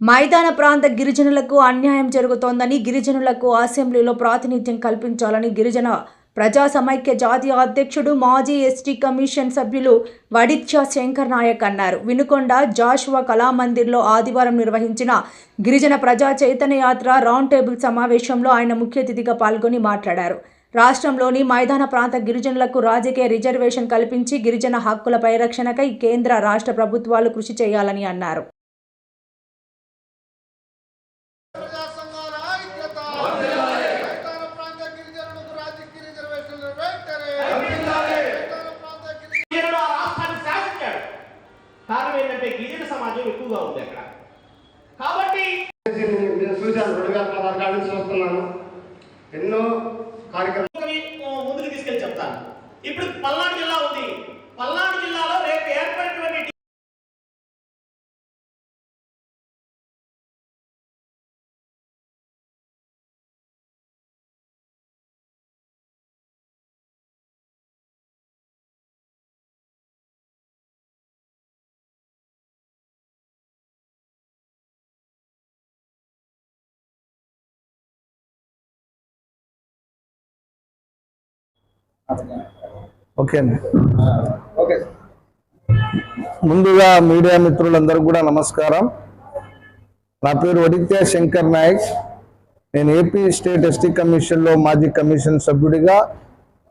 మైదాన ప్రాంత గిరిజనులకు అన్యాయం జరుగుతోందని, గిరిజనులకు అసెంబ్లీలో ప్రాతినిధ్యం కల్పించాలని గిరిజన ప్రజా సమైక్య జాతీయ అధ్యక్షుడు, మాజీ ఎస్టీ కమిషన్ సభ్యులు వడిత్య శంకర్ నాయక్ అన్నారు. వినుకొండ జాషువా కళామందిర్లో ఆదివారం నిర్వహించిన గిరిజన ప్రజా చైతన్య యాత్ర రౌండ్ టేబుల్ సమావేశంలో ఆయన ముఖ్య అతిథిగా పాల్గొని మాట్లాడారు. రాష్ట్రంలోని మైదాన ప్రాంత గిరిజనులకు రాజకీయ రిజర్వేషన్ కల్పించి గిరిజన హక్కుల పరిరక్షణకై కేంద్ర, రాష్ట్ర ప్రభుత్వాలు కృషి చేయాలని అన్నారు. కారణం ఏంటంటే గిరిజన సమాజం ఎక్కువగా ఉంది అక్కడ. కాబట్టి చూశాను 2016 కాడి నుంచి చూస్తున్నాను. ఎన్నో కార్యక్రమాలు ముందుకు తీసుకెళ్ళి చెప్తాను. ఇప్పుడు పల్నాడు జిల్లా ఉంది. పల్నాడు జిల్లాలో రేపు ఏర్పడినటువంటి ఓకే ముందుగా మీడియా మిత్రులందరూ కూడా నమస్కారం. నా పేరు వడిత్య శంకర్ నాయక్. నేను ఏపీ స్టేట్ ఎస్టీ కమిషన్లో మాజీ కమిషన్ సభ్యుడిగా,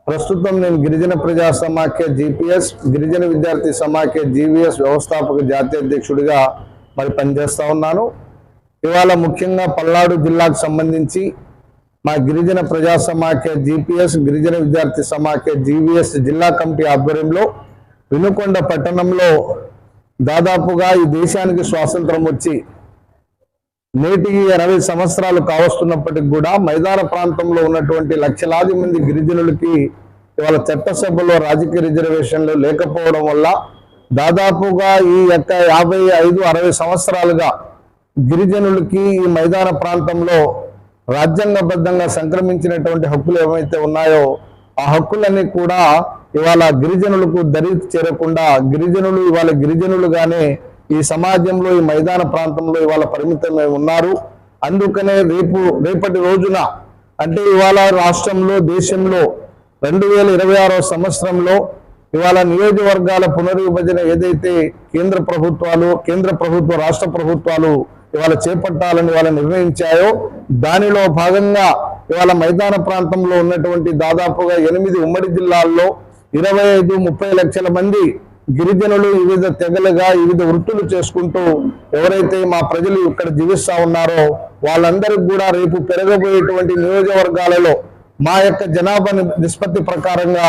ప్రస్తుతం నేను గిరిజన ప్రజా సమాఖ్య జీపీఎస్, గిరిజన విద్యార్థి సమాఖ్య జీవీఎస్ వ్యవస్థాపక జాతీయ అధ్యక్షుడిగా పనిచేస్తూ ఉన్నాను. ఇవాళ ముఖ్యంగా పల్నాడు జిల్లాకు సంబంధించి మా గిరిజన ప్రజా సమాఖ్య జీపీఎస్, గిరిజన విద్యార్థి సమాఖ్య జీవీఎస్ జిల్లా కమిటీ ఆధ్వర్యంలో వినుకొండ పట్టణంలో దాదాపుగా ఈ దేశానికి స్వాతంత్రం వచ్చి నేటికి 80 సంవత్సరాలు కావస్తున్నప్పటికి కూడా మైదాన ప్రాంతంలో ఉన్నటువంటి లక్షలాది మంది గిరిజనులకి ఇవాళ చట్టసభలో రాజకీయ రిజర్వేషన్లు లేకపోవడం వల్ల దాదాపుగా ఈ 55-60 సంవత్సరాలుగా గిరిజనులకి ఈ మైదాన ప్రాంతంలో రాజ్యాంగబద్ధంగా సంక్రమించినటువంటి హక్కులు ఏవైతే ఉన్నాయో ఆ హక్కులన్నీ కూడా ఇవాళ గిరిజనులకు దరి చేరకుండా గిరిజనులుగానే ఈ సమాజంలో ఈ మైదాన ప్రాంతంలో ఇవాళ పరిమితమై ఉన్నారు. అందుకనే రేపటి రోజున అంటే ఇవాళ రాష్ట్రంలో, దేశంలో 2026 సంవత్సరంలో ఇవాళ నియోజకవర్గాల పునర్విభజన ఏదైతే కేంద్ర ప్రభుత్వ రాష్ట్ర ప్రభుత్వాలు ఇవాళ చేపట్టాలని ఇవాళ నిర్ణయించాయో దానిలో భాగంగా ఇవాళ మైదాన ప్రాంతంలో ఉన్నటువంటి దాదాపుగా 8 ఉమ్మడి జిల్లాల్లో 25-30 లక్షల మంది గిరిజనులు వివిధ తెగలుగా వివిధ వృత్తులు చేసుకుంటూ ఎవరైతే మా ప్రజలు ఇక్కడ జీవిస్తా ఉన్నారో వాళ్ళందరికీ కూడా రేపు పెరగబోయేటువంటి నియోజకవర్గాలలో మా యొక్క జనాభా నిష్పత్తి ప్రకారంగా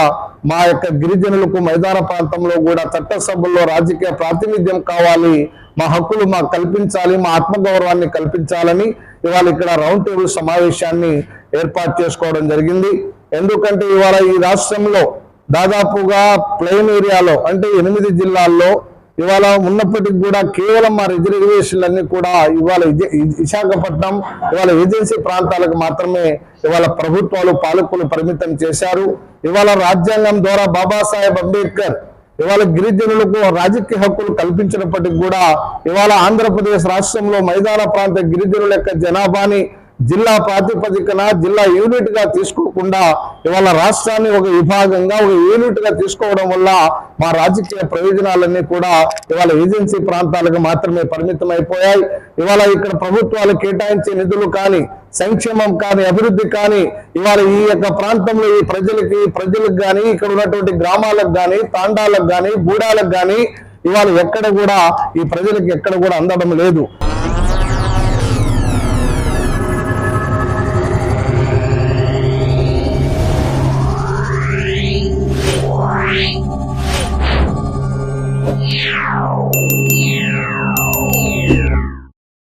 మా యొక్క గిరిజనులకు మైదాన ప్రాంతంలో కూడా చట్టసభల్లో రాజకీయ ప్రాతినిధ్యం కావాలి, మా హక్కులు మాకు కల్పించాలి, మా ఆత్మగౌరవాన్ని కల్పించాలని ఇవాళ ఇక్కడ రౌండ్ టేబుల్ సమావేశాన్ని ఏర్పాటు చేసుకోవడం జరిగింది. ఎందుకంటే ఇవాళ ఈ రాష్ట్రంలో దాదాపుగా ప్లెయిన్ ఏరియాలో అంటే 8 జిల్లాల్లో ఇవాళ ఉన్నప్పటికీ కూడా కేవలం మా రిజర్వేషన్లన్నీ కూడా ఇవాళ విశాఖపట్నం ఇవాళ ఏజెన్సీ ప్రాంతాలకు మాత్రమే ఇవాళ ప్రభుత్వాలు, పాలకులు పరిమితం చేశారు. ఇవాళ రాజ్యాంగం ద్వారా బాబాసాహెబ్ అంబేద్కర్ ఇవాళ గిరిజనులకు రాజకీయ హక్కులు కల్పించినప్పటికీ కూడా ఇవాళ ఆంధ్రప్రదేశ్ రాష్ట్రంలో మైదాన ప్రాంత గిరిజనుల యొక్క జనాభాని జిల్లా ప్రాతిపదికన జిల్లా యూనిట్ గా తీసుకోకుండా ఇవాళ రాష్ట్రాన్ని ఒక విభాగంగా ఒక యూనిట్ గా తీసుకోవడం వల్ల మా రాజకీయ ప్రయోజనాలన్నీ కూడా ఇవాళ ఏజెన్సీ ప్రాంతాలకు మాత్రమే పరిమితం అయిపోయాయి. ఇవాళ ఇక్కడ ప్రభుత్వాలు కేటాయించే నిధులు కానీ, సంక్షేమం కానీ, అభివృద్ధి కానీ ఇవాళ ఈ యొక్క ప్రాంతంలో ఈ ప్రజలకు కానీ, ఇక్కడ ఉన్నటువంటి గ్రామాలకు కానీ, తాండాలకు కానీ, గూడాలకు కానీ ఇవాళ ఎక్కడ కూడా ఈ ప్రజలకు ఎక్కడ కూడా అందడం లేదు.